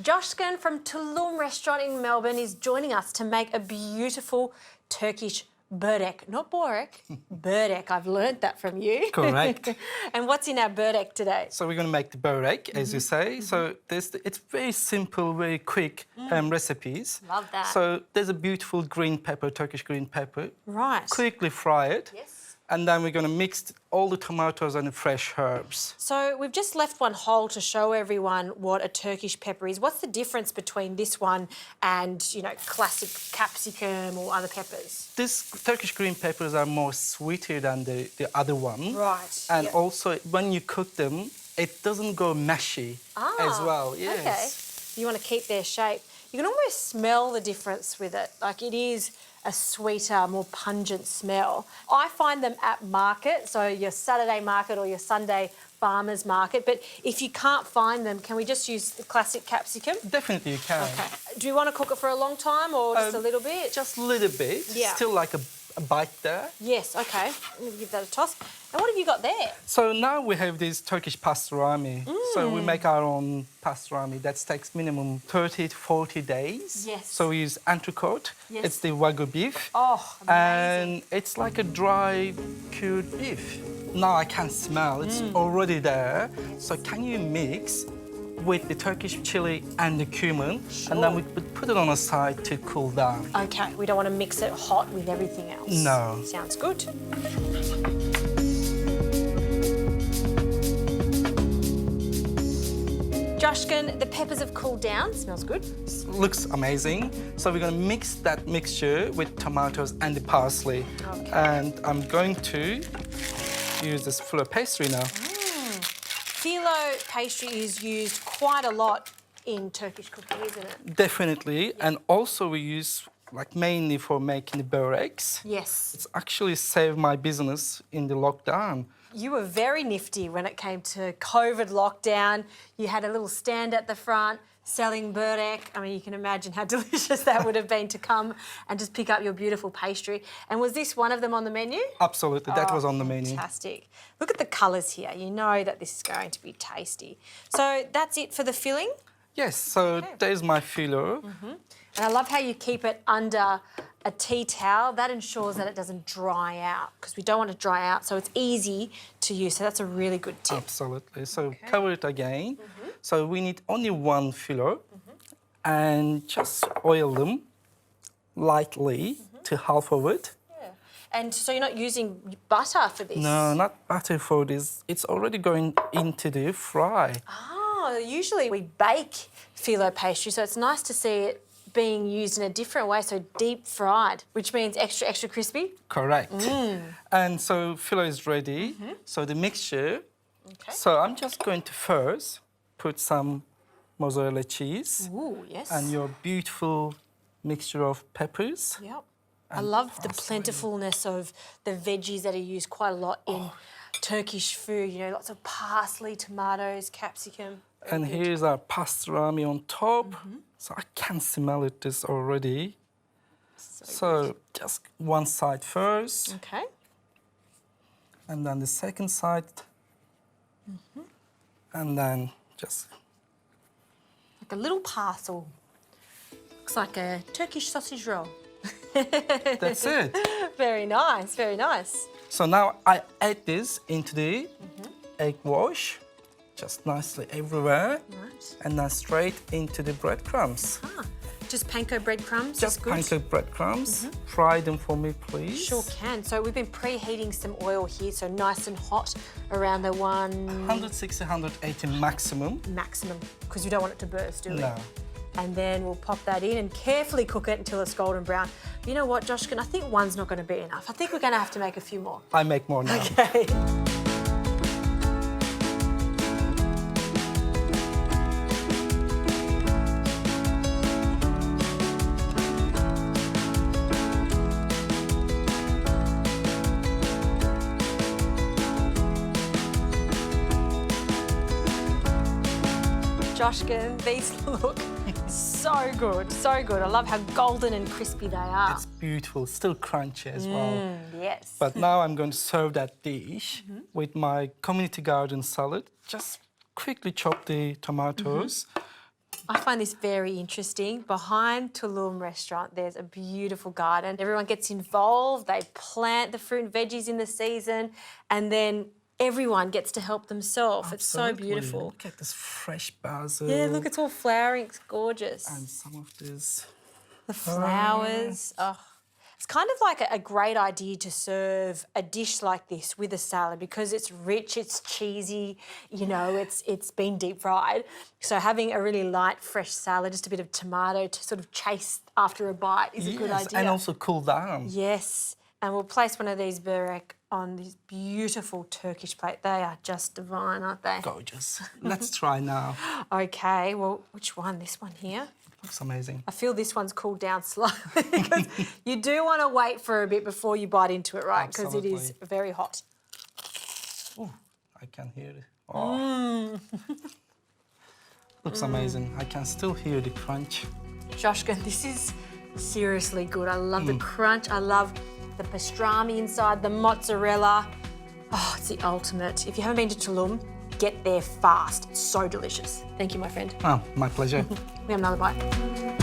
Joshkin from Tulum restaurant in Melbourne is joining us to make a beautiful Turkish Borek. Not Borek, Borek. I've learnt that from you. Correct. And what's in our Borek today? So we're going to make the Borek, as you say. So it's very simple, very quick recipes. Love that. So there's a beautiful green pepper, Turkish green pepper. Right. Quickly fry it. Yes. And then we're going to mix all the tomatoes and the fresh herbs. So we've just left one whole to show everyone what a Turkish pepper is. What's the difference between this one and, you know, classic capsicum or other peppers? These Turkish green peppers are more sweeter than the other one. Right. And also, when you cook them, it doesn't go mushy as well. Yes. Okay. You want to keep their shape. You can almost smell the difference with it. Like, it is a sweeter, more pungent smell. I find them at market, so your Saturday market or your Sunday farmers market. But if you can't find them, can we just use the classic capsicum? Definitely you can. Okay. Do you want to cook it for a long time or just a little bit? Just a little bit. Yeah. Still like a bite there. Yes, okay. Let me give that a toss. And what have you got there? So now we have this Turkish pastrami. So we make our own pastrami. That takes minimum 30 to 40 days. Yes. So we use entrecote. Yes. It's the Wagyu beef. Oh, amazing. And it's like a dry, cured beef. Now I can smell. It's already there. So can you mix with the Turkish chili and the cumin, and then we put it on a side to cool down. Okay, we don't want to mix it hot with everything else. No. Sounds good. Joshkin, the peppers have cooled down. Smells good. Looks amazing. So we're going to mix that mixture with tomatoes and the parsley. Okay. And I'm going to use this filo pastry now. Phyllo pastry is used quite a lot in Turkish cooking, isn't it? Definitely. And also we use like mainly for making the boreks. Yes. It's actually saved my business in the lockdown. You were very nifty when it came to COVID lockdown. You had a little stand at the front selling Borek. I mean, you can imagine how delicious that would have been to come and just pick up your beautiful pastry. And was this one of them on the menu? Absolutely, that was on the menu. Fantastic. Look at the colours here. You know that this is going to be tasty. So that's it for the filling? Yes, so there's my filo. And I love how you keep it under a tea towel. That ensures that it doesn't dry out because we don't want it to dry out, so it's easy to use. So that's a really good tip. Absolutely. So cover it again. So we need only one filo and just oil them lightly to half of it. Yeah. And so you're not using butter for this? No, not butter for this. It's already going into the fry. Oh, usually we bake phyllo pastry, so it's nice to see it being used in a different way, so deep fried, which means extra, extra crispy? Correct. And so filo is ready. So the mixture. Okay. So I'm just going to first put some mozzarella cheese. Ooh, yes. And your beautiful mixture of peppers. Yep. I love the plentifulness of the veggies that are used quite a lot in Turkish food. You know, lots of parsley, tomatoes, capsicum. And here's our pastrami on top. So I can smell it this already. So just one side first. Okay. And then the second side. And then just... Like a little parcel. Looks like a Turkish sausage roll. That's it. Very nice, very nice. So now I add this into the egg wash. Just nicely everywhere. Right. And then straight into the breadcrumbs. Ah, just panko breadcrumbs. Just is good. panko breadcrumbs. Fry them for me, please. Sure can. So we've been preheating some oil here, so nice and hot around the 160, 180 maximum. maximum, because you don't want it to burst, do we? No. And then we'll pop that in and carefully cook it until it's golden brown. You know what, Joshkin? I think one's not going to be enough. I think we're going to have to make a few more. I make more now. Okay. Joshkin, these look so good, so good. I love how golden and crispy they are. It's beautiful, still crunchy as well. Yes. But now I'm going to serve that dish with my community garden salad. Just quickly chop the tomatoes, I find this very interesting. Behind Tulum restaurant, there's a beautiful garden. Everyone gets involved. They plant the fruit and veggies in the season, and then everyone gets to help themselves. It's so beautiful. Look at this fresh basil. Yeah, look, it's all flowering. It's gorgeous. And some of this. The flowers. Oh. It's kind of like a great idea to serve a dish like this with a salad because it's rich, it's cheesy, you know, it's been deep fried. So having a really light, fresh salad, just a bit of tomato to sort of chase after a bite is a good idea. And also cool down. Yes. And we'll place one of these Borek on this beautiful Turkish plate. They are just divine, aren't they? Gorgeous. Let's try now. Okay, well, which one? This one here? Looks amazing. I feel this one's cooled down slightly because you do want to wait for a bit before you bite into it, right? Because it is very hot. Oh, I can hear it. Oh. Looks amazing. I can still hear the crunch. Joshka, this is seriously good. I love the crunch. I love the pastrami inside, the mozzarella. Oh, it's the ultimate. If you haven't been to Tulum, get there fast. It's so delicious. Thank you, my friend. Oh, my pleasure. We have another bite.